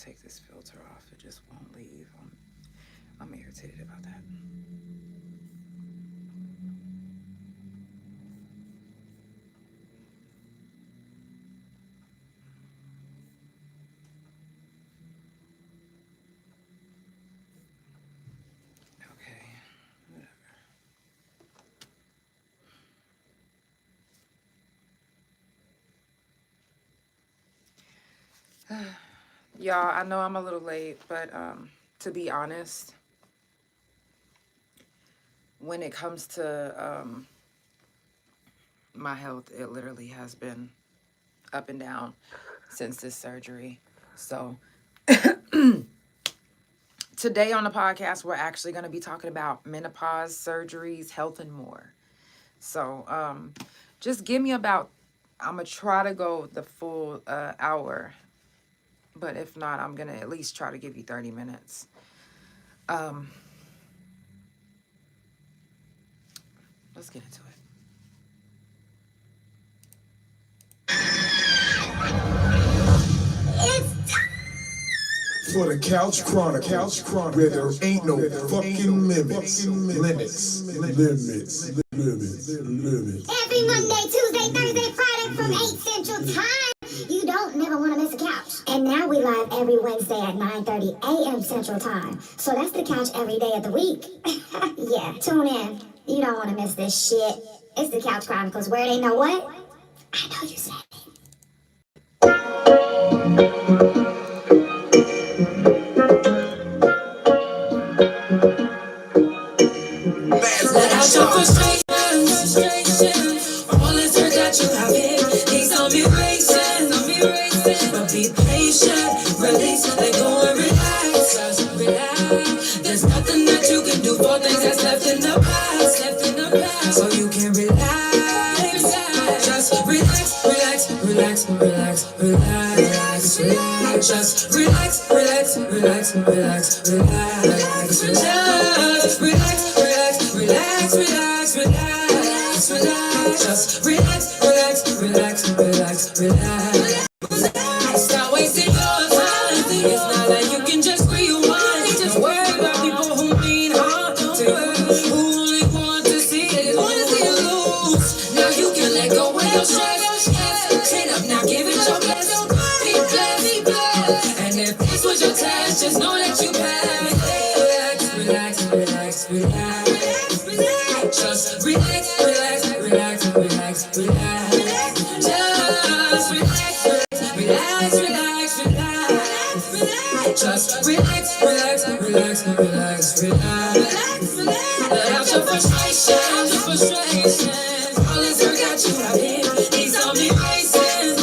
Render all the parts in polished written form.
take this filter off. It just won't leave. I'm irritated about that. Okay, whatever. Y'all, I know I'm a little late, but to be honest, when it comes to my health, it literally has been up and down since this surgery. So today on the podcast, we're actually going to be talking about menopause, surgeries, health, and more. So just give me about, I'm going to try to go the full hour. But if not, I'm going to at least try to give you 30 minutes. Let's get into it. For the Couch Chronicles, where there ain't no fucking limits. Every Monday, Tuesday, Thursday, Friday from 8 Central Time. You don't never want to miss a couch. And now we live every Wednesday at 9:30 a.m. Central Time. So that's the couch every day of the week. Yeah, tune in. You don't want to miss this shit. It's the Couch Chronicles, where they know what? I know you said it. Let out your frustrations. All this hurt that you have in, these on me racing. But be patient, release, let go and relax. Just relax. There's nothing that you can do for things that's left in the past. So you can relax. Just relax. Just relax. Stop wasting your time. It's not like you can just rewind. Just worry about people who mean harm to you, who only want to see you lose. Now you can let go of your stress. Chin up now, give it your best. Be blessed. And if this was your test, just know that you passed. Relax. Just relax. Just relax. Let out your frustration. All this hurt that you have in, these on me racing.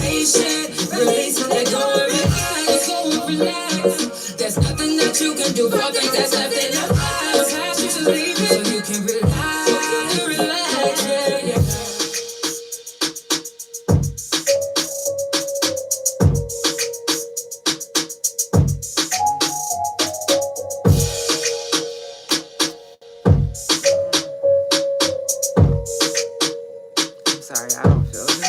Patient, release, let go and relax. There's nothing that you can do for things that's left in the past. You should leave it so you can relax. Sorry, I don't feel good.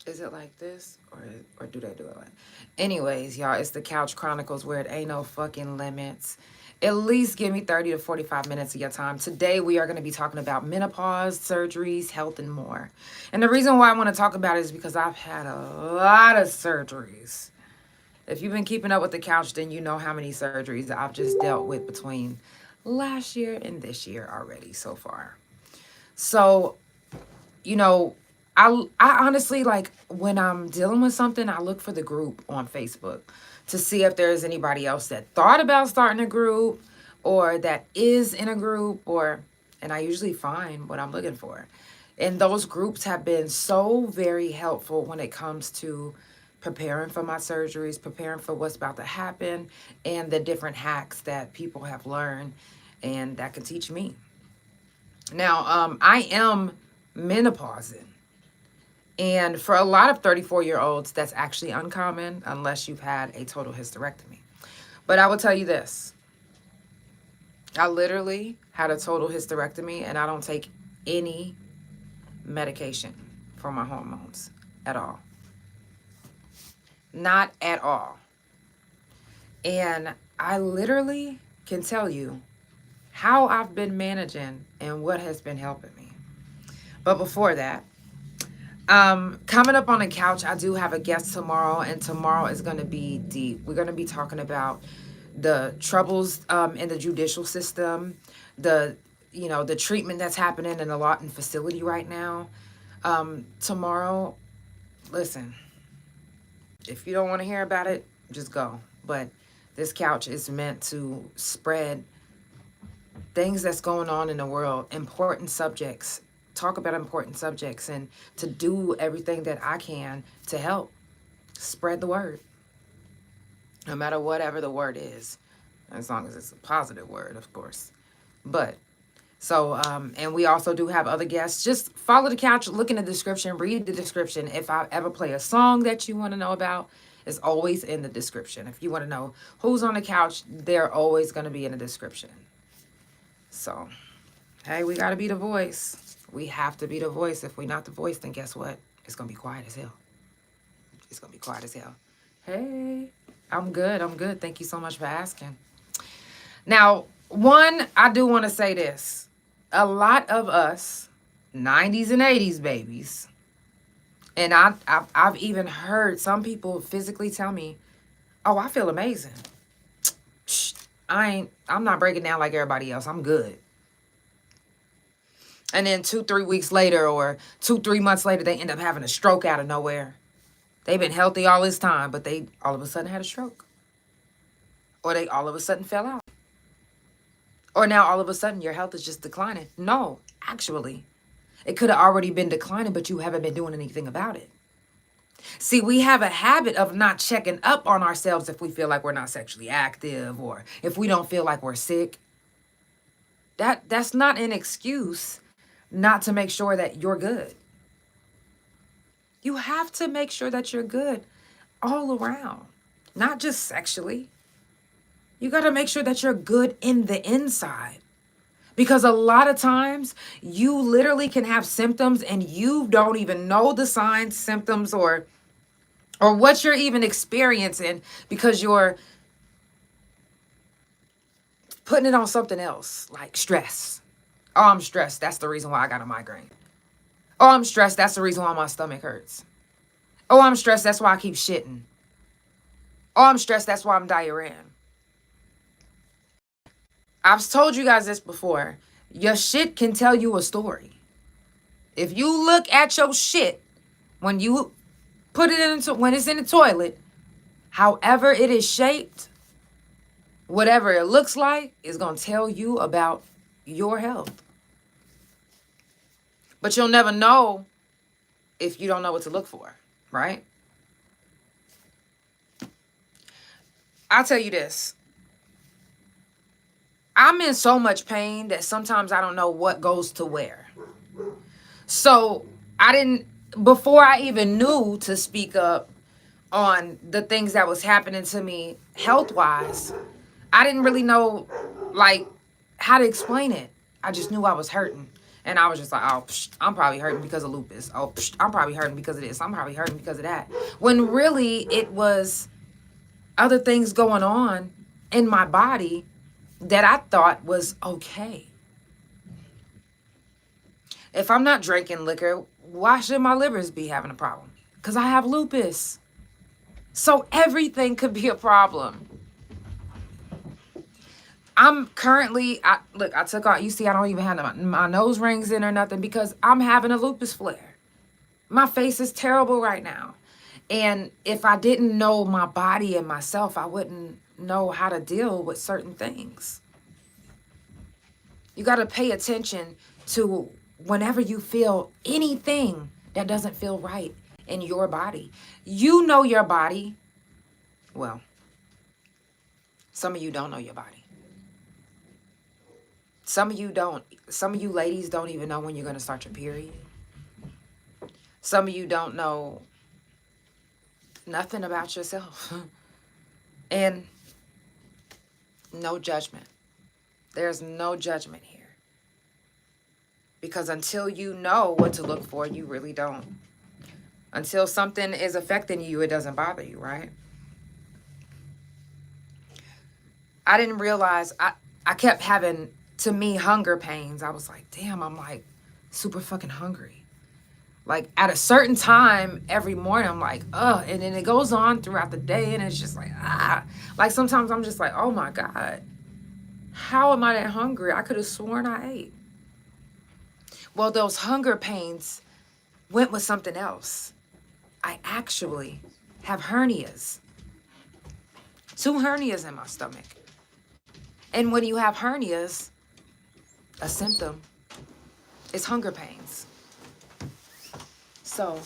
Is it like this? Or do they do it like... Anyways, y'all, it's the Couch Chronicles, where it ain't no fucking limits. At least give me 30 to 45 minutes of your time. Today, we are going to be talking about menopause, surgeries, health, and more. And the reason why I want to talk about it is because I've had a lot of surgeries. If you've been keeping up with the couch, then you know how many surgeries I've just dealt with between last year and this year already so far. So, you know, I honestly, like, when I'm dealing with something, I look for the group on Facebook to see if there's anybody else that thought about starting a group or that is in a group, and I usually find what I'm looking for. And those groups have been so very helpful when it comes to preparing for my surgeries, preparing for what's about to happen, and the different hacks that people have learned and that can teach me. Now, I am menopausing. And for a lot of 34-year-olds, that's actually uncommon unless you've had a total hysterectomy. But I will tell you this. I literally had a total hysterectomy, and I don't take any medication for my hormones at all. Not at all. And I literally can tell you how I've been managing and what has been helping me. But before that, coming up on the couch, I do have a guest tomorrow, and tomorrow is going to be deep. We're going to be talking about the troubles in the judicial system, the treatment that's happening in a lot in facility right now. Tomorrow, listen, if you don't want to hear about it, just go. But this couch is meant to spread things that's going on in the world, important subjects, talk about important subjects, and to do everything that I can to help spread the word. No matter whatever the word is, as long as it's a positive word, of course. But so, and we also do have other guests. Just follow the couch, look in the description, read the description. If I ever play a song that you want to know about, it's always in the description. If you want to know who's on the couch, they're always going to be in the description. So, hey, we got to be the voice. We have to be the voice. If we're not the voice, then guess what? It's going to be quiet as hell. It's going to be quiet as hell. Hey, I'm good. I'm good. Thank you so much for asking. Now, one, I do want to say this. A lot of us, 90s and 80s babies, and I've even heard some people physically tell me, oh, I feel amazing. I'm not breaking down like everybody else. I'm good. And then 2-3 weeks later, or 2-3 months later, they end up having a stroke out of nowhere. They've been healthy all this time, but they all of a sudden had a stroke. Or they all of a sudden fell out. Or now all of a sudden your health is just declining. No, actually, it could have already been declining, but you haven't been doing anything about it. See, we have a habit of not checking up on ourselves if we feel like we're not sexually active, or if we don't feel like we're sick. That's not an excuse not to make sure that you're good. You have to make sure that you're good all around, not just sexually. You got to make sure that you're good in the inside. Because a lot of times you literally can have symptoms and you don't even know the signs, symptoms, or what you're even experiencing, because you're putting it on something else, like stress. Oh, I'm stressed. That's the reason why I got a migraine. Oh, I'm stressed. That's the reason why my stomach hurts. Oh, I'm stressed. That's why I keep shitting. Oh, I'm stressed. That's why I'm diarrheaing. I've told you guys this before. Your shit can tell you a story. If you look at your shit when you put it into, when it's in the toilet, however it is shaped, whatever it looks like, is going to tell you about your health. But you'll never know if you don't know what to look for, right? I'll tell you this. I'm in so much pain that sometimes I don't know what goes to where. So before I even knew to speak up on the things that was happening to me health-wise, I didn't really know, like, how to explain it. I just knew I was hurting. And I was just like, oh, I'm probably hurting because of lupus. Oh, I'm probably hurting because of this. I'm probably hurting because of that. When really it was other things going on in my body that I thought was okay. If I'm not drinking liquor, why should my livers be having a problem? Because I have lupus. So everything could be a problem. I'm currently, I took out, you see, I don't even have my nose rings in or nothing because I'm having a lupus flare. My face is terrible right now. And if I didn't know my body and myself, I wouldn't know how to deal with certain things. You got to pay attention to whenever you feel anything that doesn't feel right in your body. You know your body. Well, some of you don't know your body. Some of you don't. Some of you ladies don't even know when you're going to start your period. Some of you don't know nothing about yourself. And no judgment. There's no judgment here. Because until you know what to look for, you really don't. Until something is affecting you, it doesn't bother you, right? I didn't realize, I kept having, to me, hunger pains. I was like, damn, I'm like super fucking hungry. Like at a certain time every morning, I'm like, ugh. And then it goes on throughout the day and it's just like, ah. Like sometimes I'm just like, oh my God, how am I that hungry? I could have sworn I ate. Well, those hunger pains went with something else. I actually have hernias. 2 hernias in my stomach. And when you have hernias, a symptom is hunger pains. So,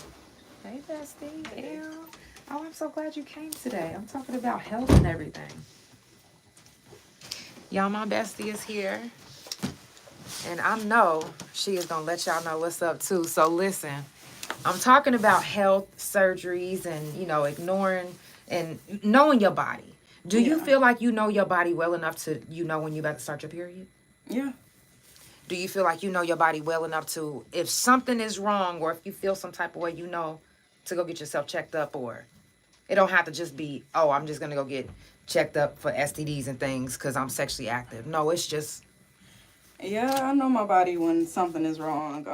hey, bestie. Hey. Oh, I'm so glad you came today. I'm talking about health and everything. Y'all, my bestie is here. And I know she is going to let y'all know what's up, too. So, listen, I'm talking about health, surgeries, and, you know, ignoring and knowing your body. Do you feel like you know your body well enough to, you know, when you're about to start your period? Yeah. Do you feel like you know your body well enough to, if something is wrong or if you feel some type of way, you know, to go get yourself checked up? Or it don't have to just be, oh, I'm just going to go get checked up for STDs and things because I'm sexually active. No, it's just. Yeah, I know my body when something is wrong.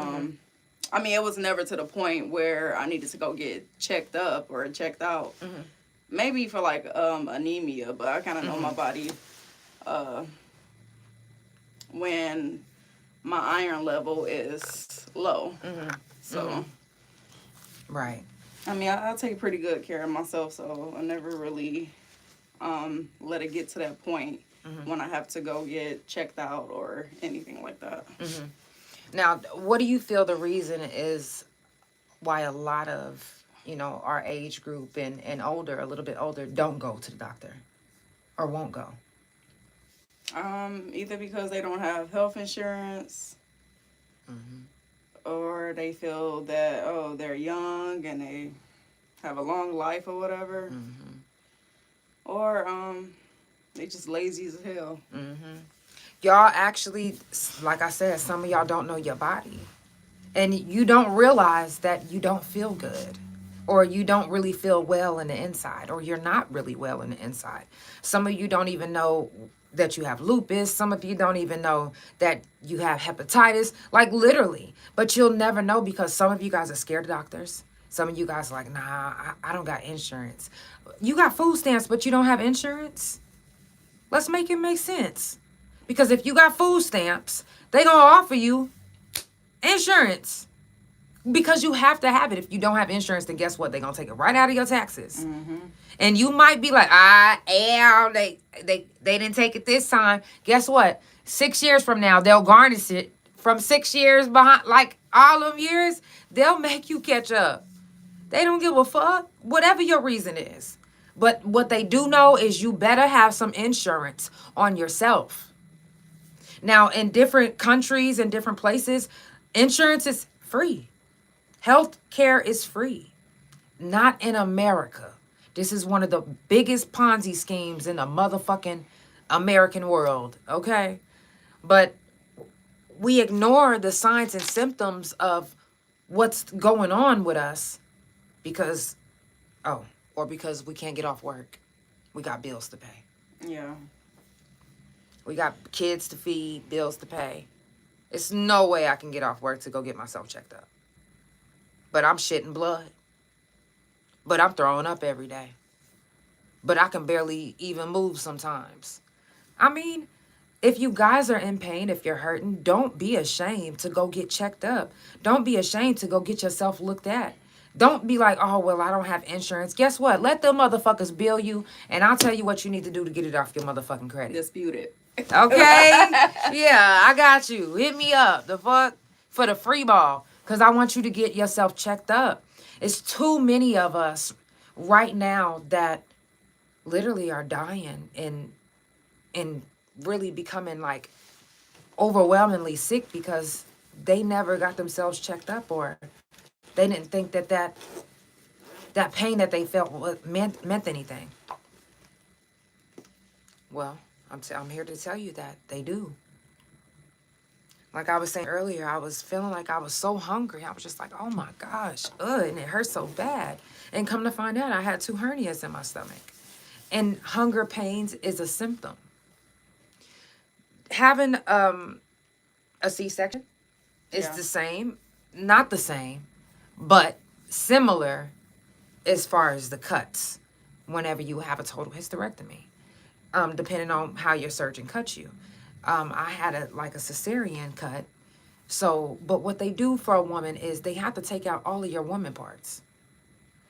I mean, it was never to the point where I needed to go get checked up or checked out. Maybe for like anemia, but I kind of know my body when my iron level is low. So, Right. I mean, I take pretty good care of myself, so I never really let it get to that point when I have to go get checked out or anything like that. Now, what do you feel the reason is why a lot of, you know, our age group and older, a little bit older, don't go to the doctor or won't go? Either because they don't have health insurance or they feel that, oh, they're young and they have a long life or whatever. Or they just lazy as hell. Y'all actually, like I said, some of y'all don't know your body. And you don't realize that you don't feel good. Or you don't really feel well in the inside. Or you're not really well in the inside. Some of you don't even know that you have lupus. Some of you don't even know that you have hepatitis. Like literally. But you'll never know because some of you guys are scared of doctors. Some of you guys are like, nah, I don't got insurance. You got food stamps, but you don't have insurance? Let's make it make sense. Because if you got food stamps, they gonna offer you insurance. Because you have to have it. If you don't have insurance, then guess what? They're gonna take it right out of your taxes. And you might be like, they didn't take it this time. Guess what? 6 years from now, they'll garnish it. From 6 years behind, like all them years, they'll make you catch up. They don't give a fuck, whatever your reason is. But what they do know is you better have some insurance on yourself. Now, in different countries and different places, insurance is free. Health care is free. Not in America. This is one of the biggest Ponzi schemes in the motherfucking American world, okay? But we ignore the signs and symptoms of what's going on with us because, or because we can't get off work. We got bills to pay. Yeah. We got kids to feed, bills to pay. It's no way I can get off work to go get myself checked up. But I'm shitting blood. But I'm throwing up every day. But I can barely even move sometimes. I mean, if you guys are in pain, if you're hurting, don't be ashamed to go get checked up. Don't be ashamed to go get yourself looked at. Don't be like, oh, well, I don't have insurance. Guess what? Let them motherfuckers bill you, and I'll tell you what you need to do to get it off your motherfucking credit. Dispute it. Okay? Yeah, I got you. Hit me up. The fuck? For the free ball. Because I want you to get yourself checked up. It's too many of us right now that literally are dying and really becoming like overwhelmingly sick because they never got themselves checked up or they didn't think that pain that they felt meant anything. Well, I'm here to tell you that they do. like I was saying earlier, I was feeling like I was so hungry. I was just like, oh my gosh, and it hurt so bad. And come to find out, I had 2 hernias in my stomach. And hunger pains is a symptom. Having a C-section is the same, not the same, but similar as far as the cuts whenever you have a total hysterectomy, depending on how your surgeon cuts you. I had a cesarean cut. So, but what they do for a woman is they have to take out all of your woman parts.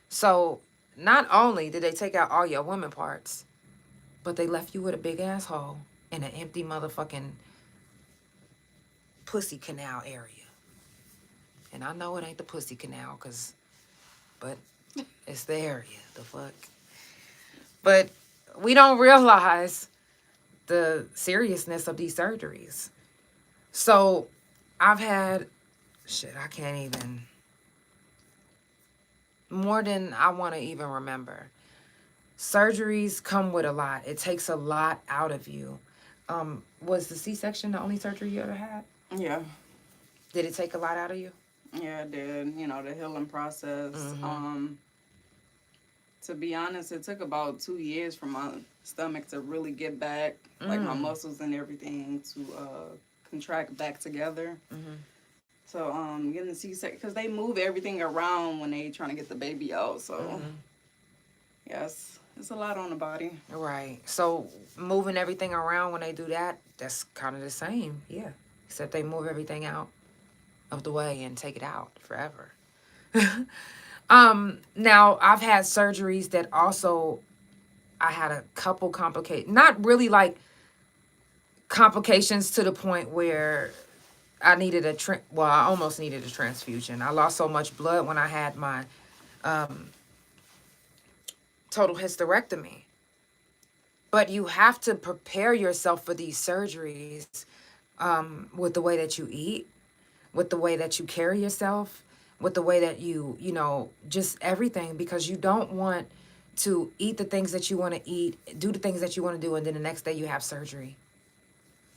So not only did they take out all your woman parts, but they left you with a big asshole and an empty motherfucking pussy canal area. And I know it ain't the pussy canal, but it's the area, the fuck. But we don't realize the seriousness of these surgeries. So I've had, I can't even, more than I want to even remember. Surgeries come with a lot. It takes a lot out of you. Was the C-section the only surgery you ever had? Yeah. Did it take a lot out of you? Yeah, it did. You know, the healing process. To be honest, it took about 2 years for my stomach to really get back, like my muscles and everything to contract back together. So getting the C-section, because they move everything around when they trying to get the baby out. So yes, it's a lot on the body. Right. So moving everything around when they do that, that's kind of the same. Yeah. Except they move everything out of the way and take it out forever. Now I've had surgeries that also, I had a couple not really like complications to the point where I needed I almost needed a transfusion. I lost so much blood when I had my total hysterectomy. But you have to prepare yourself for these surgeries with the way that you eat, with the way that you carry yourself, with the way that you just everything, because you don't want to eat the things that you want to eat, do the things that you want to do, and then the next day you have surgery.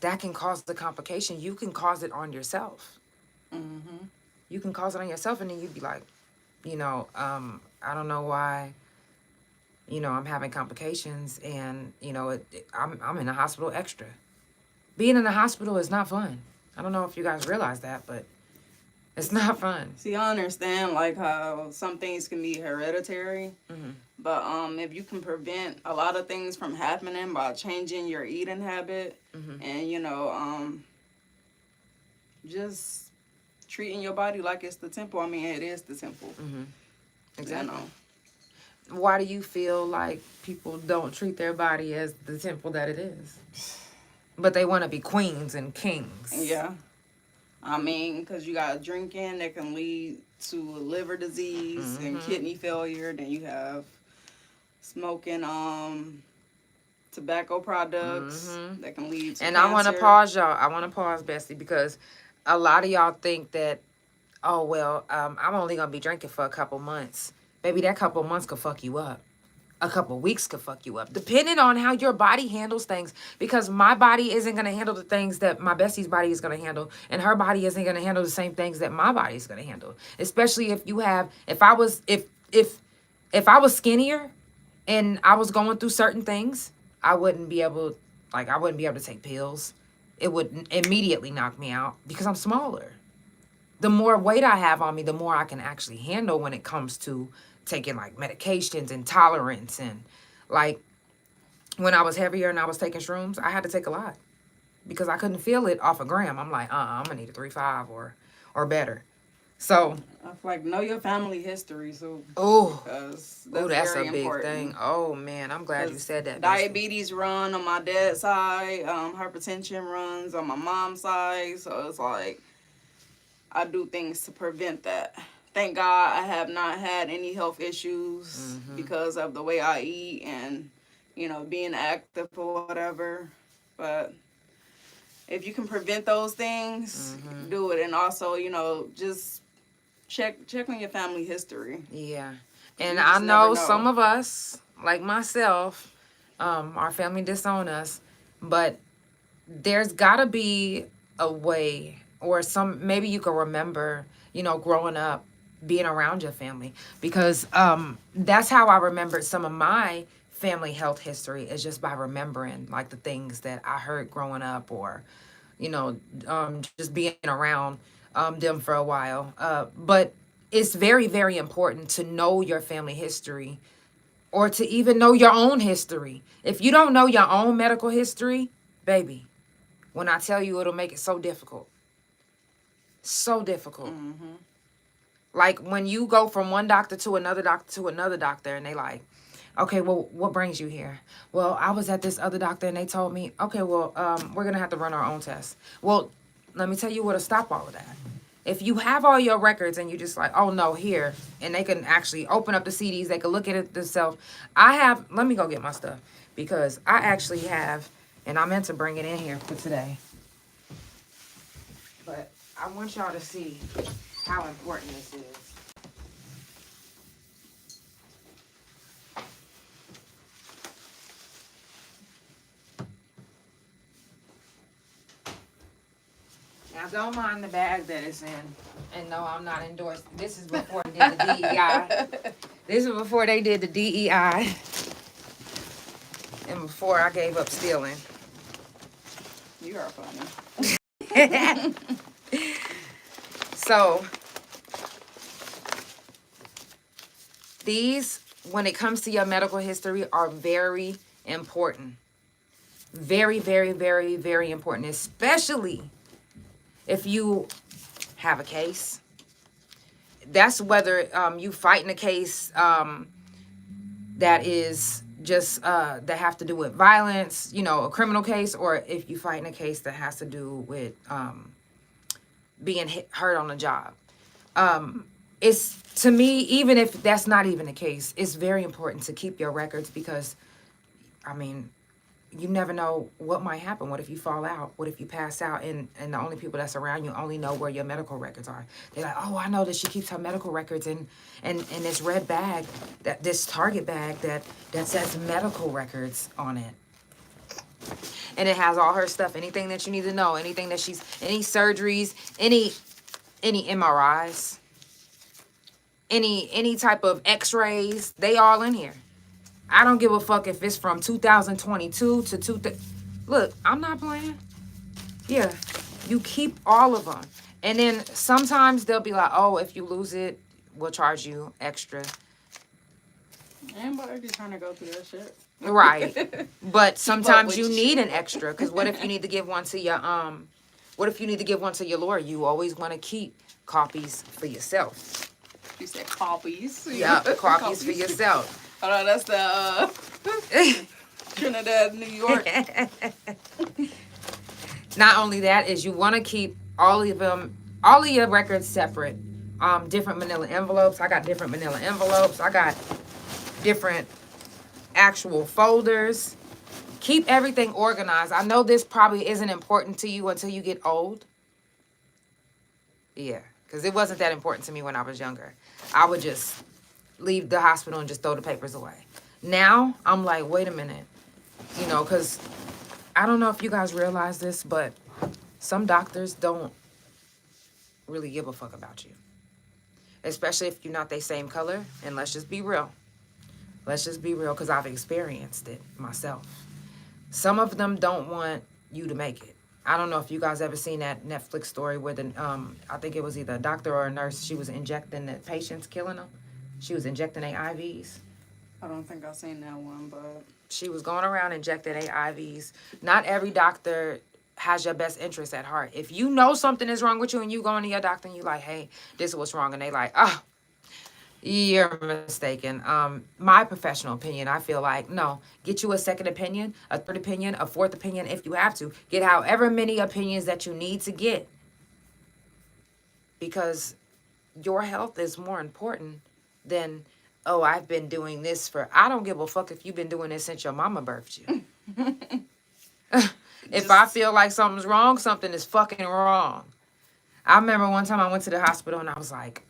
That can cause the complication. You can cause it on yourself. You can cause it on yourself, and then you'd be like, I don't know why, I'm having complications, and, I'm in the hospital extra. Being in the hospital is not fun. I don't know if you guys realize that, but it's not fun. See, I understand, like, how some things can be hereditary, but if you can prevent a lot of things from happening by changing your eating habit and, just treating your body like it's the temple. I mean, it is the temple. Exactly. Why do you feel like people don't treat their body as the temple that it is? But they want to be queens and kings. Yeah. I mean, because you got drinking that can lead to liver disease and kidney failure. Then you have smoking tobacco products that can lead to cancer. I want to pause, y'all. I want to pause, Bessie, because a lot of y'all think that, I'm only going to be drinking for a couple months. Baby, that couple months could fuck you up. A couple weeks could fuck you up, depending on how your body handles things. Because my body isn't going to handle the things that my bestie's body is going to handle, and her body isn't going to handle the same things that my body is going to handle. Especially if I was skinnier and I was going through certain things, I wouldn't be able to take pills. It would immediately knock me out because I'm smaller. The more weight I have on me, the more I can actually handle when it comes to taking like medications and tolerance. And like when I was heavier and I was taking shrooms, I had to take a lot because I couldn't feel it off a gram. I'm like, I'm gonna need a 3.5 or better. So I feel like know your family history. So that's a big important thing. Oh man, I'm glad you said that. Diabetes run on my dad's side. Hypertension runs on my mom's side. So it's like I do things to prevent that. Thank God I have not had any health issues because of the way I eat and, being active or whatever. But if you can prevent those things, do it. And also, just check on your family history. Yeah. And I know some of us, like myself, our family disown us, but there's got to be a way or maybe you can remember, growing up being around your family, because that's how I remembered some of my family health history, is just by remembering like the things that I heard growing up, or just being around them for a while. But it's very, very important to know your family history, or to even know your own history. If you don't know your own medical history, baby, when I tell you, it'll make it so difficult. So difficult. Mm-hmm. Like when you go from one doctor to another doctor to another doctor, and they like, okay, well, what brings you here? Well, I was at this other doctor and they told me, okay, well, we're going to have to run our own tests. Well, let me tell you what'll stop all of that. If you have all your records and you just like, oh no, here, and they can actually open up the CDs, they can look at it themselves. Let me go get my stuff, because I actually have, and I meant to bring it in here for today, but I want y'all to see how important this is. Now, don't mind the bag that it's in. And no, I'm not endorsed. This is before they did the DEI. This is before they did the DEI. And before I gave up stealing. You are funny. So, these, when it comes to your medical history, are very important. Very, very, very, very important. Especially if you have a case. That's whether you fighting a case that is just that have to do with violence, a criminal case, or if you fighting a case that has to do with being hurt on the job. It's, to me, even if that's not even the case, it's very important to keep your records, because, I mean, you never know what might happen. What if you fall out? What if you pass out? And the only people that's around you only know where your medical records are. They're like, oh, I know that she keeps her medical records in this red bag, this Target bag that says medical records on it. And it has all her stuff, anything that you need to know, anything that any surgeries, any MRIs, any type of x-rays, they all in here. I don't give a fuck if it's from 2022 to Look, I'm not playing. Yeah, you keep all of them. And then sometimes they'll be like, oh, if you lose it, we'll charge you extra. Anybody be trying to go through that shit. Right. But sometimes you need an extra, because what if you need to give one to your lawyer? You always want to keep copies for yourself. You said copies. Yeah, copies for yourself. Oh no, that's the Trinidad, New York. Not only that, is you want to keep all of your records separate. Different manila envelopes. I got different manila envelopes. I got different actual folders. Keep everything organized. I know this probably isn't important to you until you get old. Yeah, because it wasn't that important to me when I was younger. I would just leave the hospital and just throw the papers away. Now, I'm like, wait a minute. Because I don't know if you guys realize this, but some doctors don't really give a fuck about you. Especially if you're not the same color. And let's just be real. Let's just be real, because I've experienced it myself. Some of them don't want you to make it. I don't know if you guys ever seen that Netflix story where I think it was either a doctor or a nurse, she was injecting the patients, killing them. She was injecting their IVs. I don't think I've seen that one, but she was going around injecting their IVs. Not every doctor has your best interest at heart. If you know something is wrong with you and you go into your doctor and you like, hey, this is what's wrong, and they like, oh, you're mistaken. My professional opinion, I feel like, no, get you a second opinion, a third opinion, a fourth opinion if you have to. Get however many opinions that you need to get. Because your health is more important than, oh, I've been doing this I don't give a fuck if you've been doing this since your mama birthed you. If I feel like something's wrong, something is fucking wrong. I remember one time I went to the hospital and I was like,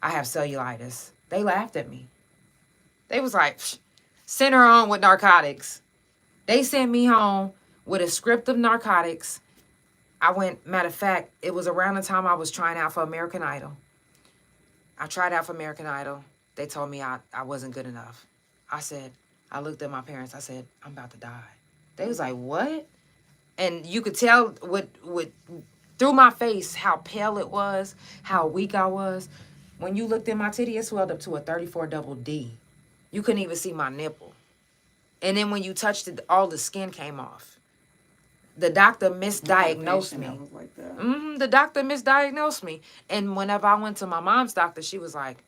I have cellulitis. They laughed at me. They was like, send her on with narcotics. They sent me home with a script of narcotics. matter of fact, it was around the time I was trying out for American Idol. I tried out for American Idol. They told me I wasn't good enough. I looked at my parents. I said, I'm about to die. They was like, what? And you could tell through my face how pale it was, how weak I was. When you looked at my titty, it swelled up to a 34 double D. You couldn't even see my nipple. And then when you touched it, all the skin came off. The doctor misdiagnosed me. Like that. The doctor misdiagnosed me. And whenever I went to my mom's doctor, she was like,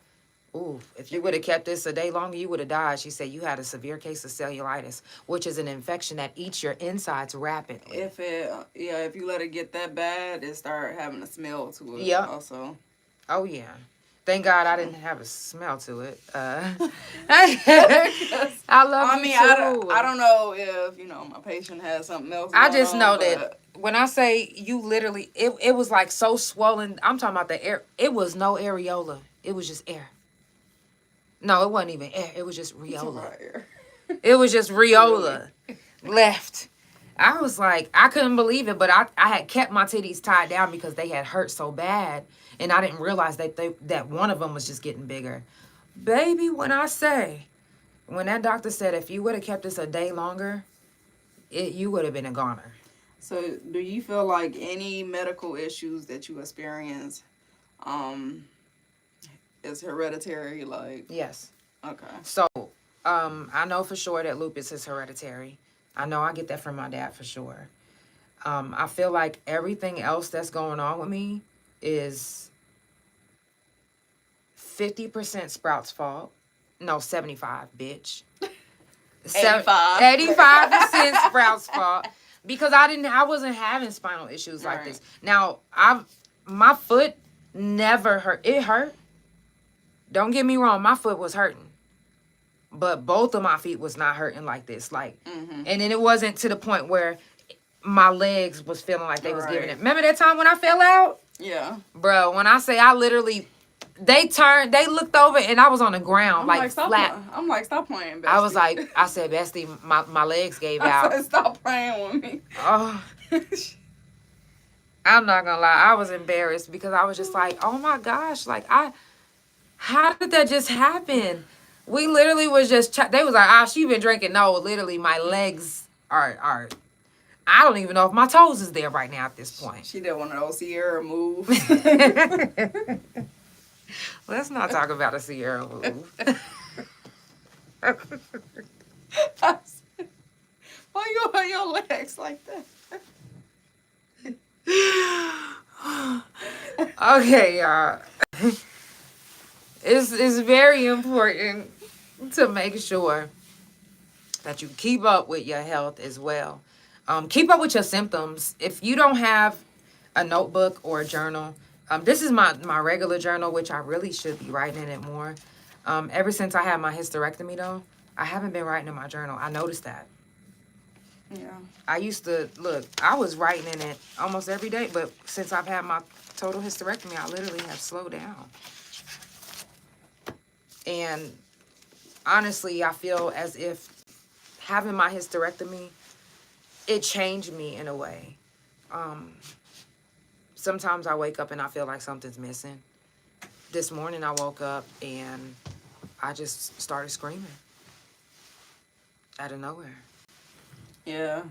ooh, if you would have kept this a day longer, you would have died. She said you had a severe case of cellulitis, which is an infection that eats your insides rapidly. If you let it get that bad, it start having a smell to it. Yeah. Also. Oh yeah. Thank God I didn't have a smell to it. I love you too. I don't know if, my patient has something else I just going know on, that when I say you literally, it was like so swollen. I'm talking about the air. It was no areola. It was just air. No, it wasn't even air. It was just riola. It was just riola left. I was like, I couldn't believe it, but I had kept my titties tied down because they had hurt so bad. And I didn't realize that one of them was just getting bigger. Baby, when that doctor said if you would have kept this a day longer, you would have been a goner. So do you feel like any medical issues that you experience is hereditary? Like, Yes. Okay. So I know for sure that lupus is hereditary. I know I get that from my dad for sure. I feel like everything else that's going on with me is 50% Sprout's fault. No, 75, bitch. 85% Sprout's fault. Because I wasn't having spinal issues like this. Now, my foot never hurt. It hurt. Don't get me wrong, my foot was hurting. But both of my feet was not hurting like this. And then it wasn't to the point where my legs was feeling like they was giving it. Remember that time when I fell out? Yeah. Bro, when I say I literally, they looked over and I was on the ground flat. I'm like, stop playing, Bestie. I said, Bestie, my legs gave out. I said, stop playing with me. Oh. I'm not gonna lie, I was embarrassed because I was just like, oh my gosh, how did that just happen? We literally was just, they was like, she been drinking. No, literally my legs are I don't even know if my toes is there right now at this point. She did one of those Sierra moves. Let's not talk about a Sierra move. Why you on your legs like that? Okay, y'all. It's very important to make sure that you keep up with your health as well. Keep up with your symptoms. If you don't have a notebook or a journal, this is my regular journal, which I really should be writing in it more. Ever since I had my hysterectomy, though, I haven't been writing in my journal. I noticed that. Yeah. I used to, I was writing in it almost every day, but since I've had my total hysterectomy, I literally have slowed down. And honestly, I feel as if having my hysterectomy, it changed me in a way. Sometimes I wake up and I feel like something's missing. This morning I woke up and I just started screaming out of nowhere. Yeah.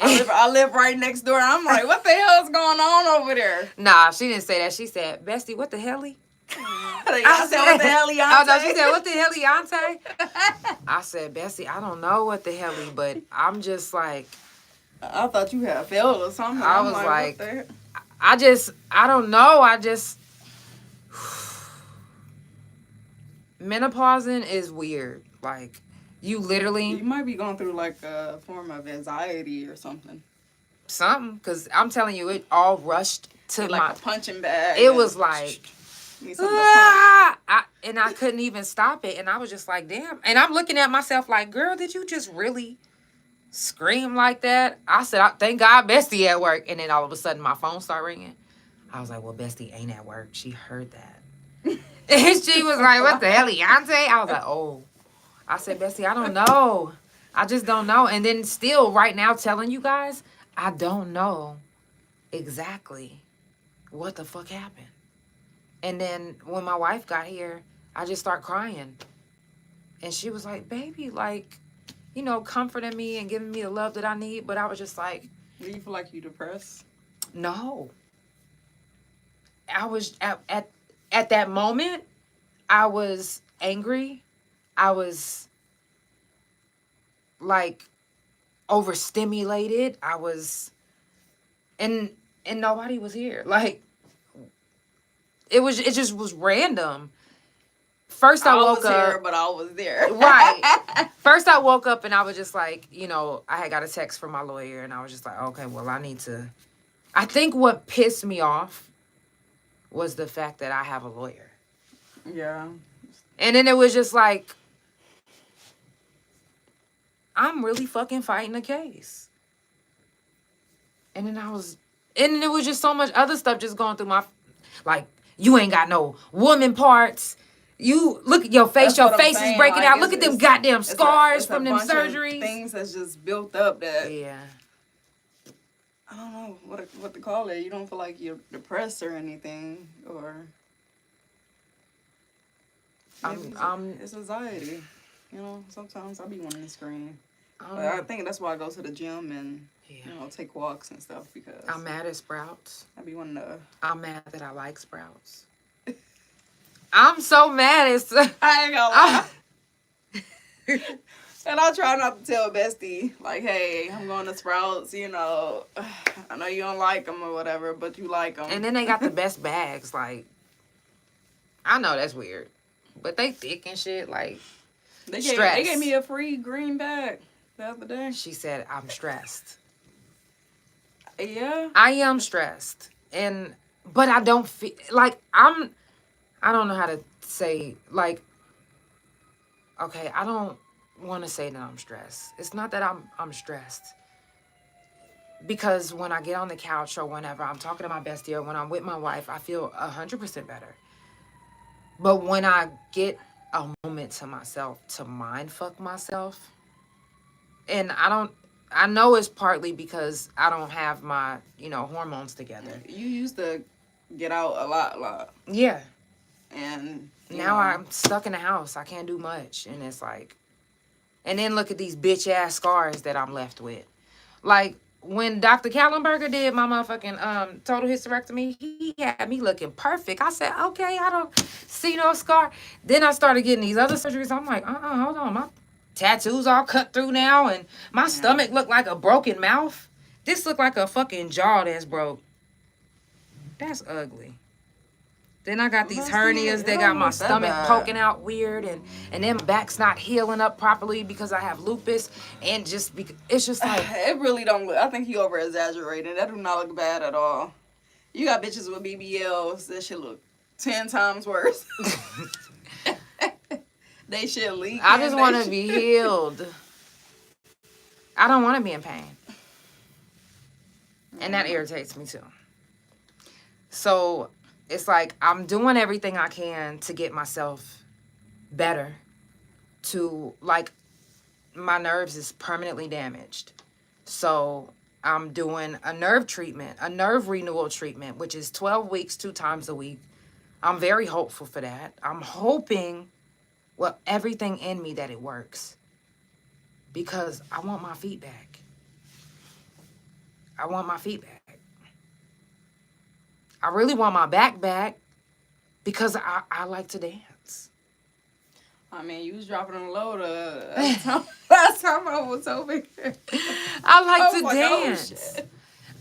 I live right next door. I'm like, what the hell is going on over there? Nah, she didn't say that. She said, Bestie, what the hell-y? I said, what the hell-y? Oh, no, she said, what the hell-y? I said, Bestie, I don't know what the hell-y, but I'm just like... I thought you had failed or something. I was like I don't know. Menopausing is weird. Like, you literally... You might be going through like a form of anxiety or something. Something, because I'm telling you, it all rushed to like a punching bag. It was like... and I couldn't even stop it. And I was just like, damn. And I'm looking at myself like, girl, did you just really... scream like that? I said, thank God Bestie at work. And then all of a sudden my phone started ringing. I was like, well, Bestie ain't at work. She heard that. And she was like, what the hell, Beyonce? I was like, oh. I said, Bestie, I don't know. I just don't know. And then still right now telling you guys, I don't know exactly what the fuck happened. And then when my wife got here, I just started crying. And she was like, baby, like, you know, comforting me and giving me the love that I need. But I was just like, Do you feel like you depressed? no. I was at that moment, I was angry. I was like overstimulated. I was, and nobody was here. Like, it just was random. First I woke was up, here, but I was there. right. First I woke up and I was just like, you know, I had got a text from my lawyer and I was just like, okay, well, I think what pissed me off was the fact that I have a lawyer. Yeah. And then it was just like, I'm really fucking fighting a case. And then it was just so much other stuff just going through my, like, you ain't got no woman parts. You look at your face, your face is breaking out. Look at them goddamn scars from them surgeries. Things that's just built up that Yeah. I don't know what to call it. You don't feel like you're depressed or anything, or it's anxiety. You know, sometimes I be wanting to scream. But I think that's why I go to the gym and you know, take walks and stuff, because I'm mad at Sprouts. I be wanting to. I'm mad that I like Sprouts. I'm so mad. I ain't gonna lie. And I try not to tell Bestie, like, hey, I'm going to Sprouts, you know. I know you don't like them or whatever, but you like them. And then they got the best bags. Like, I know that's weird, but they thick and shit. Like, they gave me a free green bag the other day. She said, I'm stressed. Yeah. I am stressed. But I don't feel, like, I don't know how to say, like, okay, I don't want to say that I'm stressed. It's not that I'm stressed. Because when I get on the couch or whenever I'm talking to my bestie or when I'm with my wife, I feel 100% better. But when I get a moment to myself to mind fuck myself, and I know it's partly because I don't have my, you know, hormones together. You used to get out a lot. Yeah. And now I'm stuck in the house. I can't do much. And it's like, and then look at these bitch ass scars that I'm left with. Like, when Dr. Kallenberger did my motherfucking total hysterectomy, he had me looking perfect. I said, okay, I don't see no scar. Then I started getting these other surgeries. I'm like, hold on. My tattoos all cut through now, and my stomach looked like a broken mouth. This looked like a fucking jaw that's broke. That's ugly. Then I got these hernias. They got my stomach poking out weird, and then my back's not healing up properly because I have lupus, and it's just like, it really don't look. I think you over exaggerating. That do not look bad at all. You got bitches with BBLs that shit look 10 times worse. They shit leak. I just want to be healed. I don't want to be in pain, and that irritates me too. So it's like I'm doing everything I can to get myself better. To, like, my nerves is permanently damaged. So I'm doing a nerve treatment, a nerve renewal treatment, which is 12 weeks, 2 times a week. I'm very hopeful for that. I'm hoping, well, everything in me that it works. Because I want my feet back. I want my feet back. I really want my back back because I like to dance. I mean, you was dropping on the low last time I was over here. I like to dance.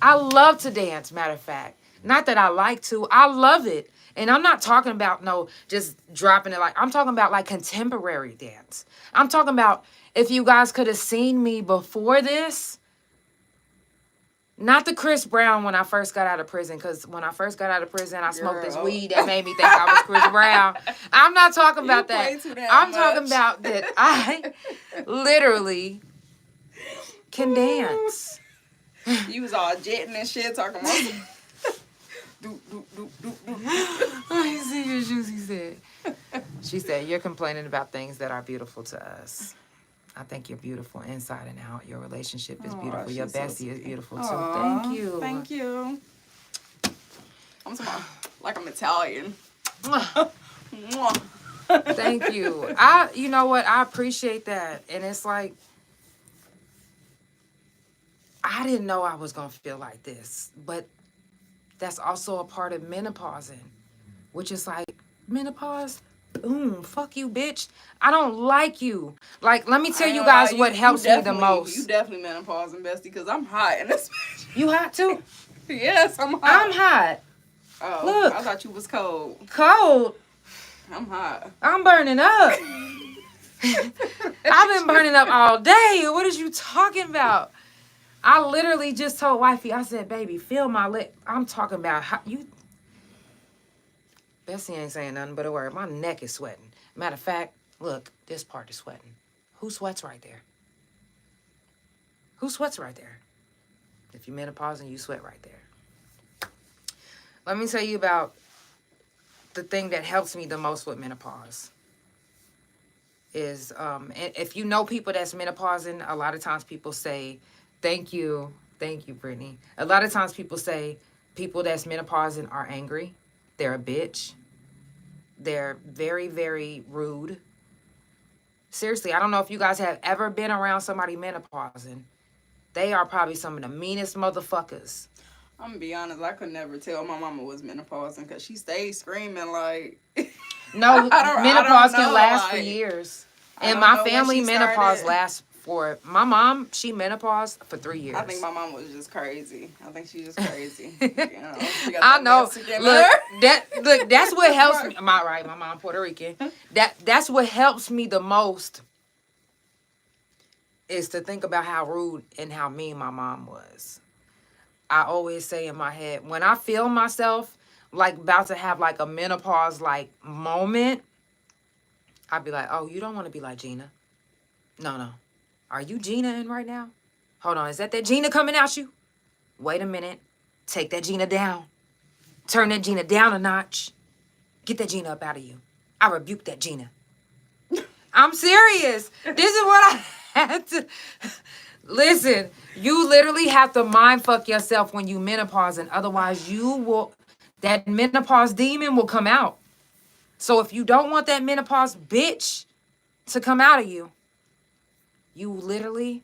I love to dance, matter of fact. Not that I like to. I love it. And I'm not talking about, just dropping it. Like, I'm talking about, like, contemporary dance. I'm talking about, if you guys could have seen me before this, not the Chris Brown when I first got out of prison, because when I first got out of prison, I smoked this weed that made me think I was Chris Brown. I'm not talking about that. I'm talking about that I literally can dance. You was all jetting and shit, talking about I see your shoes, he said. She said, you're complaining about things that are beautiful to us. I think you're beautiful inside and out. Your relationship is beautiful. Your bestie is beautiful too. Thank you. Thank you. I'm talking like I'm Italian. Thank you. You know what? I appreciate that. And it's like, I didn't know I was going to feel like this, but that's also a part of menopausing, which is like, menopause, boom, fuck you, bitch. I don't like you. Like, let me tell you guys what helps me the most. You definitely menopausing, bestie, because I'm hot in this. You hot too? Yes, I'm hot. I'm hot. Oh, look. I thought you was cold. Cold? I'm hot. I'm burning up. I've been burning up all day. What is you talking about? I literally just told wifey, I said, baby, feel my lip. I'm talking about how you... Bessie ain't saying nothing but a word. My neck is sweating. Matter of fact, look, this part is sweating. Who sweats right there? Who sweats right there? If you're menopausing, you sweat right there. Let me tell you about the thing that helps me the most with menopause. Is, if you know people that's menopausing, a lot of times people say, thank you, Brittany. A lot of times people say people that's menopausing are angry. They're a bitch. They're very, very rude. Seriously, I don't know if you guys have ever been around somebody menopausing. They are probably some of the meanest motherfuckers. I'm gonna be honest, I could never tell my mama was menopausing because she stayed screaming like... No, menopause can last for like, years. In my family, menopause lasts for... My mom, she menopaused for 3 years. I think my mom was just crazy. I think she's just crazy. You know, I know. Look, that's what helps me. My mom Puerto Rican. That's what helps me the most is to think about how rude and how mean my mom was. I always say in my head, when I feel myself like about to have like a menopause like moment, I'd be like, oh, you don't want to be like Gina. No. Are you Gina in right now? Hold on, is that Gina coming out you? Wait a minute. Take that Gina down. Turn that Gina down a notch. Get that Gina up out of you. I rebuke that Gina. I'm serious. This is what I had to... Listen, you literally have to mind fuck yourself when you menopause, and otherwise that menopause demon will come out. So if you don't want that menopause bitch to come out of you, you literally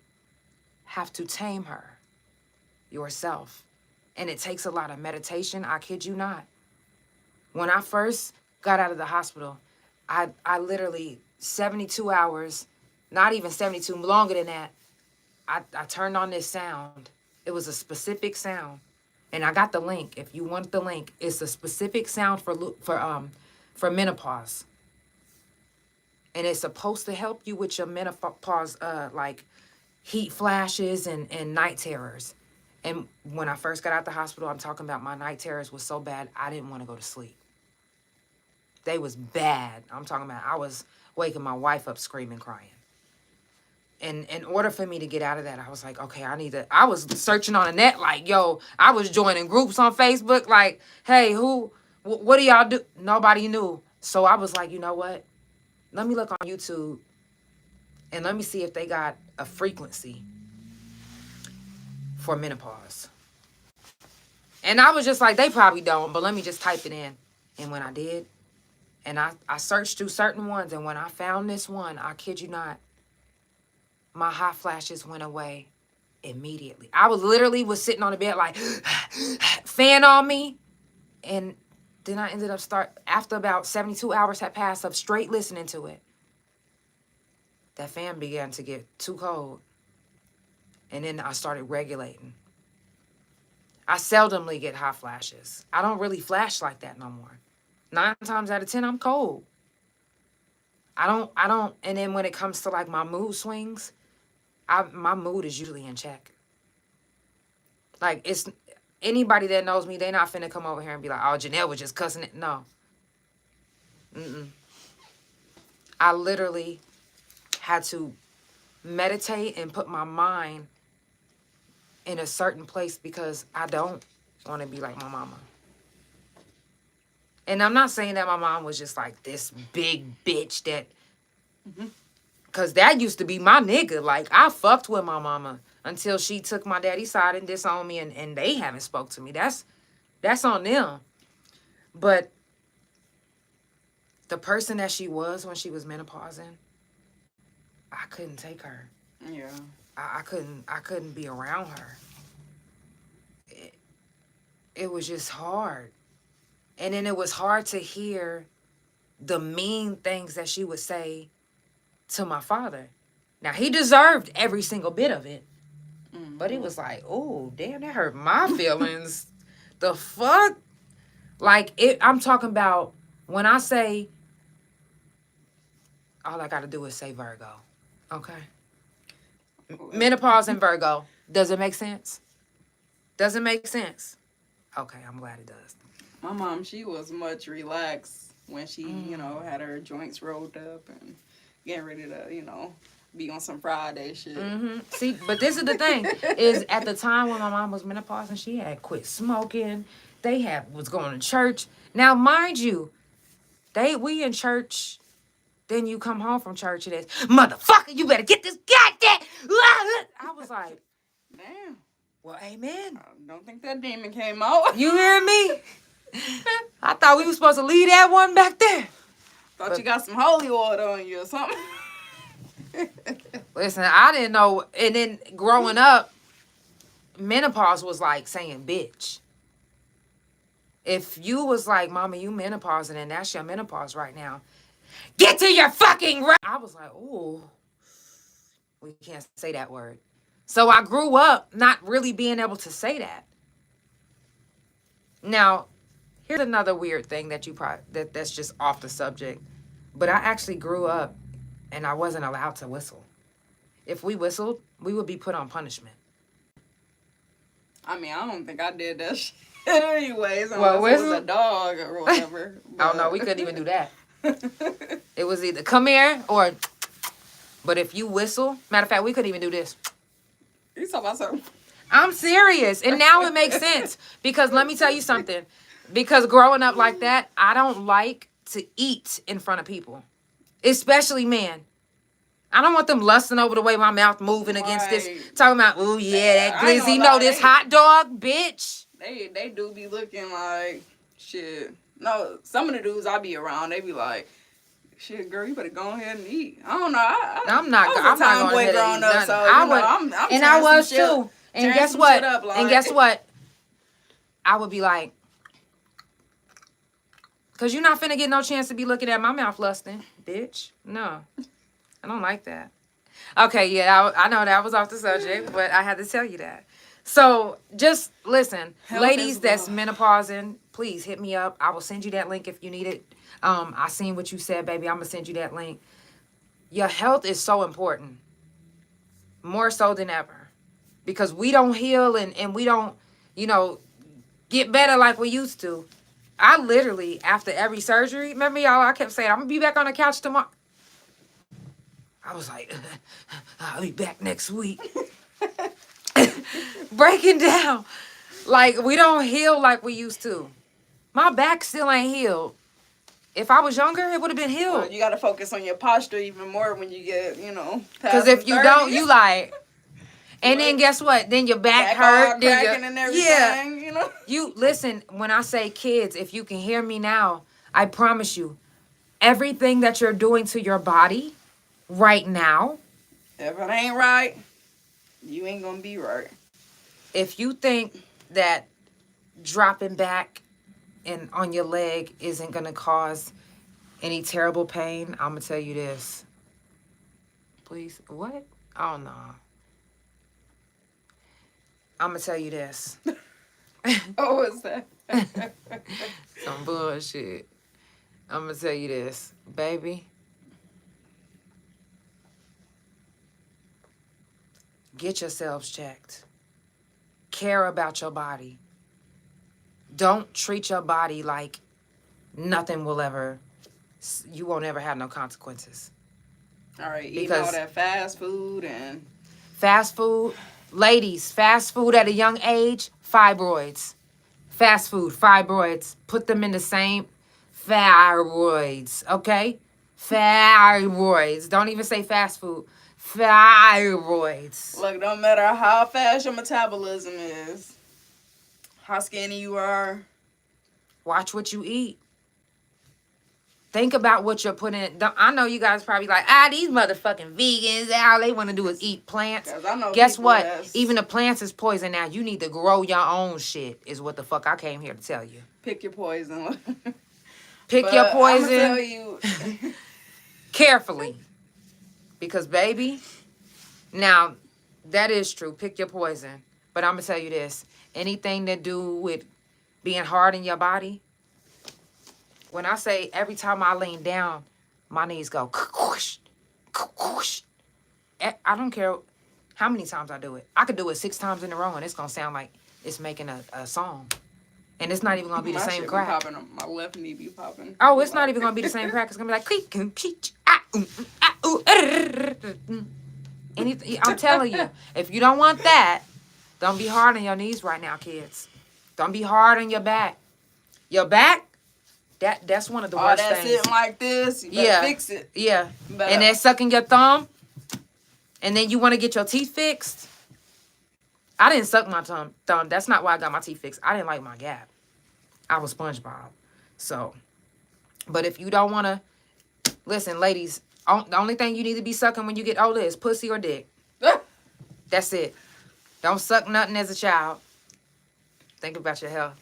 have to tame her yourself. And it takes a lot of meditation. I kid you not. When I first got out of the hospital, I literally 72 hours, not even 72, longer than that, I turned on this sound. It was a specific sound. And I got the link. If you want the link, it's a specific sound for menopause. And it's supposed to help you with your menopause, like heat flashes and night terrors. And when I first got out the hospital, I'm talking about my night terrors was so bad, I didn't want to go to sleep. They was bad. I'm talking about I was waking my wife up screaming, crying. And in order for me to get out of that, I was like, okay, I was searching on the net, like, yo, I was joining groups on Facebook, like, hey, what do y'all do? Nobody knew. So I was like, you know what? Let me look on YouTube and let me see if they got a frequency for menopause. And I was just like, they probably don't, but let me just type it in. And when I did, and I searched through certain ones, and when I found this one, I kid you not, my hot flashes went away immediately. I was sitting on the bed like, fan on me. And then I ended up after about 72 hours had passed of straight listening to it, that fan began to get too cold. And then I started regulating. I seldomly get hot flashes. I don't really flash like that no more. 9 times out of 10, I'm cold. I don't, and then when it comes to like my mood swings, my mood is usually in check. Like, it's anybody that knows me, they not finna come over here and be like, oh, Janelle was just cussing it. No. I literally had to meditate and put my mind in a certain place because I don't want to be like my mama. And I'm not saying that my mom was just like this big bitch that... Because that used to be my nigga. Like, I fucked with my mama until she took my daddy's side and disowned me, and they haven't spoke to me. That's on them. But the person that she was when she was menopausing, I couldn't take her. Yeah. I couldn't be around her. It was just hard. And then it was hard to hear the mean things that she would say to my father. Now, he deserved every single bit of it. But it was like, oh, damn, that hurt my feelings. The fuck? Like, I'm talking about when I say, all I got to do is say Virgo. Okay? Menopause and Virgo. Does it make sense? Does it make sense? Okay, I'm glad it does. My mom, she was much relaxed when she, you know, had her joints rolled up and getting ready to, you know, be on some Friday shit. See, but this is the thing, is at the time when my mom was menopausing, she had quit smoking. They was going to church. Now, mind you, we in church, then you come home from church and it's, motherfucker, you better get this goddamn. I was like, Damn. well, amen. I don't think that demon came out. You hear me? I thought we were supposed to leave that one back there. Thought you got some holy water on you or something. Listen, I didn't know. And then growing up, menopause was like saying bitch. If you was like, mama, you menopausing and that's your menopause right now, get to your fucking right. I was like, ooh, we can't say that word. So I grew up not really being able to say that. Now, here's another weird thing that that's just off the subject. But I actually grew up and I wasn't allowed to whistle. If we whistled, we would be put on punishment. I mean, I don't think I did that shit anyways. Well, Unless it was whistle? a dog or whatever. Oh, no, we couldn't even do that. It was either come here or... But if you whistle... Matter of fact, we couldn't even do this. You talking about something? I'm serious. And now it makes sense. Because let me tell you something. Because growing up like that, I don't like to eat in front of people. Especially men. I don't want them lusting over the way my mouth moving against this. Right. Talking about, ooh, yeah, that I ain't glizzy. gonna No, lie, this hot dog, bitch. They do be looking like shit. No, some of the dudes I be around, they be like, shit, girl, you better go ahead and eat. I don't know. I'm not going tomboy to growing eat up, nothing. so I you would, know, I'm and I tearing was some shit- too. And tearing guess some what? shit up, like- And guess what? I would be like, because you're not finna get no chance to be looking at my mouth lusting, bitch. No, I don't like that. Okay, yeah, I know that was off the subject, but I had to tell you that. So just listen, Health ladies is that's wealth. menopausing, please hit me up. I will send you that link if you need it. I seen what you said, baby. I'm gonna send you that link. Your health is so important, more so than ever, because we don't heal and we don't, get better like we used to. I literally, after every surgery, remember y'all, I kept saying, I'm gonna be back on the couch tomorrow. I was like, I'll be back next week. Breaking down. Like, we don't heal like we used to. My back still ain't healed. If I was younger, it would have been healed. Well, you got to focus on your posture even more when you get, Because past if the you 30s. don't, you like... And then guess what? Then your back hurt. all Then cracking and everything, yeah. You listen, when I say kids, if you can hear me now, I promise you, everything that you're doing to your body right now, If it ain't right, you ain't going to be right. if you think that dropping back and on your leg isn't going to cause any terrible pain, I'm going to tell you this. Please, what? Oh, no. I'm going to tell you this. Oh, what's that? Some bullshit. I'm going to tell you this. Baby, get yourselves checked. Care about your body. Don't treat your body like nothing will ever, you won't ever have no consequences. All right, eating Because- all that fast food and... Fast food, ladies, fast food at a young age, fibroids. Fast food, fibroids. Put them in the same fibroids, okay? Fibroids. Don't even say fast food. Fibroids. Look, no matter how fast your metabolism is, how skinny you are, Watch what you eat. Think about what you're putting in. I know you guys probably like, these motherfucking vegans, all they want to do is eat plants. 'Cause I know Guess people what? that's- Even the plants is poison now. You need to grow your own shit, is what the fuck I came here to tell you. Pick your poison. Pick But your I'ma poison tell you, carefully. Because, baby, now, that is true. Pick your poison. But I'm going to tell you this. Anything to do with being hard in your body, when I say every time I lean down, my knees go, whoosh, whoosh. I don't care how many times I do it. I could do it 6 times in a row, and it's going to sound like it's making a song. And it's not even going to be the my same shit be crack. popping, my left knee be popping. Oh, it's not even going to be the same crack. It's going to be like, click, cheech, anything. I'm telling you, if you don't want that, don't be hard on your knees right now, kids. Don't be hard on your back. Your back, that's one of the worst that's things. sitting like this. You better fix it. Yeah. Better. And that's sucking your thumb. And then you want to get your teeth fixed. I didn't suck my thumb. That's not why I got my teeth fixed. I didn't like my gap. I was SpongeBob. So, but if you don't want to, listen, ladies, the only thing you need to be sucking when you get older is pussy or dick. That's it. Don't suck nothing as a child. Think about your health.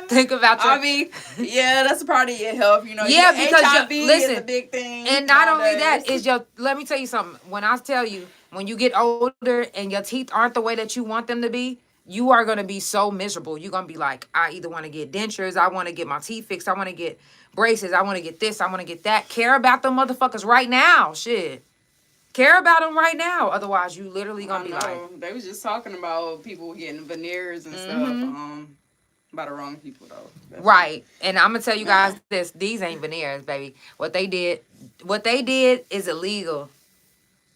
Think about your... I mean, yeah, that's a part of your health, you know. Yeah, your because HIV listen, is a big thing. And not only nowadays. that, is let me tell you something. When I tell you, when you get older and your teeth aren't the way that you want them to be, you are going to be so miserable. You're going to be like, I either want to get dentures, I want to get my teeth fixed, I want to get braces, I want to get this, I want to get that. Care about them motherfuckers right now. Shit. Care about them right now. Otherwise, you literally going to be like... They was just talking about people getting veneers and stuff. By the wrong people, though. That's right. And I'm going to tell you guys this. These ain't veneers, baby. What they did is illegal,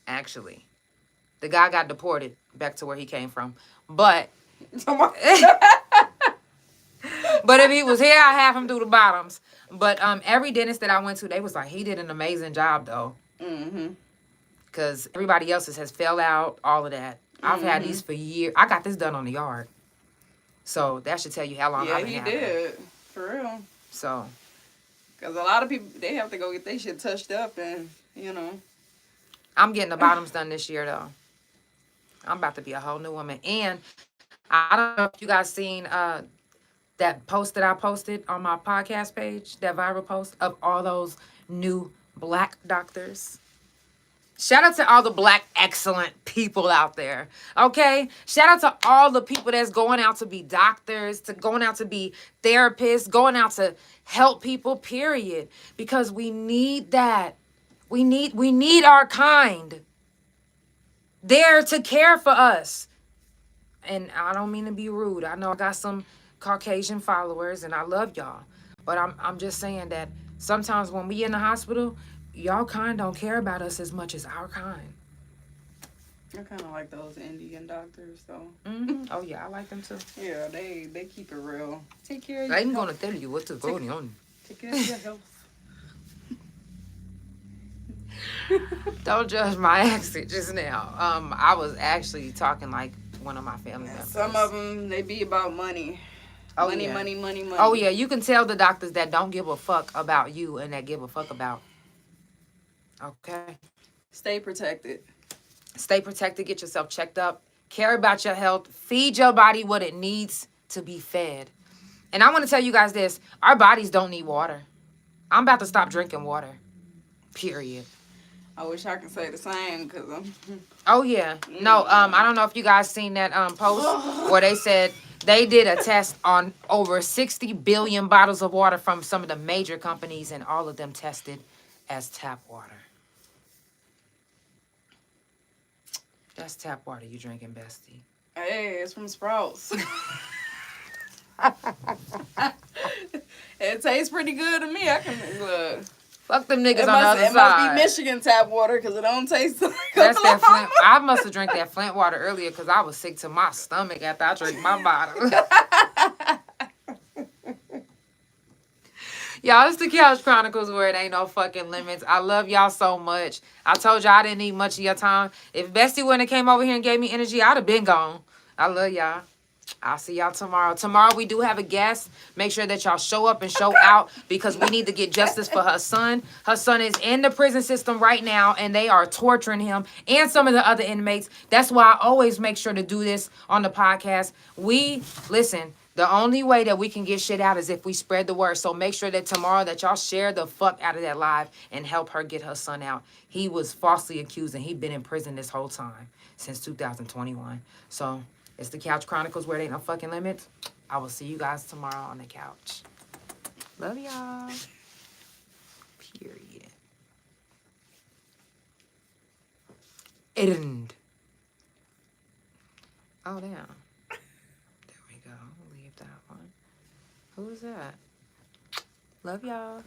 actually. The guy got deported back to where he came from. But if he was here, I'd have him do the bottoms. But every dentist that I went to, they was like, he did an amazing job, though. Because everybody else's has fell out, all of that. I've had these for years. I got this done on the yard. So that should tell you how long I've been having it. Yeah, he did. For real. So. Because a lot of people, they have to go get their shit touched up and, you know. I'm getting the bottoms done this year, though. I'm about to be a whole new woman. And I don't know if you guys seen that post that I posted on my podcast page, that viral post of all those new black doctors. Shout out to all the black excellent people out there, okay? Shout out to all the people that's going out to be doctors, to going out to be therapists, going out to help people, period. Because we need that. We need our kind there to care for us. And I don't mean to be rude. I know I got some Caucasian followers, and I love y'all. But I'm just saying that sometimes when we in the hospital, y'all kind don't care about us as much as our kind. I kind of like those Indian doctors, though. Oh, yeah, I like them too. Yeah, they keep it real. Take care of I your ain't health. going to tell you what's going on. Take care of your health. Don't judge my accent just now. I was actually talking like one of my family members. Some of them, they be about money. Oh, money, yeah. money. Oh, yeah, you can tell the doctors that don't give a fuck about you and that give a fuck about. Okay? Stay protected. Stay protected. Get yourself checked up. Care about your health. Feed your body what it needs to be fed. And I want to tell you guys this. Our bodies don't need water. I'm about to stop drinking water. Period. I wish I could say the same, because I'm... Oh, yeah. No, I don't know if you guys seen that post where they said they did a test on over 60 billion bottles of water from some of the major companies, and all of them tested as tap water. That's tap water you drinking, bestie. Hey, it's from Sprouts. It tastes pretty good to me. I can look. Fuck them niggas It on the other must side. be Michigan tap water, because it don't taste like That's that Flint. I must have drank that Flint water earlier because I was sick to my stomach after I drank my bottle. Y'all, it's the Couch Chronicles where it ain't no fucking limits. I love y'all so much. I told y'all I didn't need much of your time. If Bestie wouldn't have came over here and gave me energy, I'd have been gone. I love y'all. I'll see y'all tomorrow. Tomorrow we do have a guest. Make sure that y'all show up and show out because we need to get justice for her son. Her son is in the prison system right now and they are torturing him and some of the other inmates. That's why I always make sure to do this on the podcast. Listen, the only way that we can get shit out is if we spread the word. So make sure that tomorrow that y'all share the fuck out of that live and help her get her son out. He was falsely accused and he'd been in prison this whole time since 2021. So it's the Couch Chronicles where there ain't no fucking limits. I will see you guys tomorrow on the couch. Love y'all. Period. End. Oh, damn. There we go. Leave that one. Who is that? Love y'all.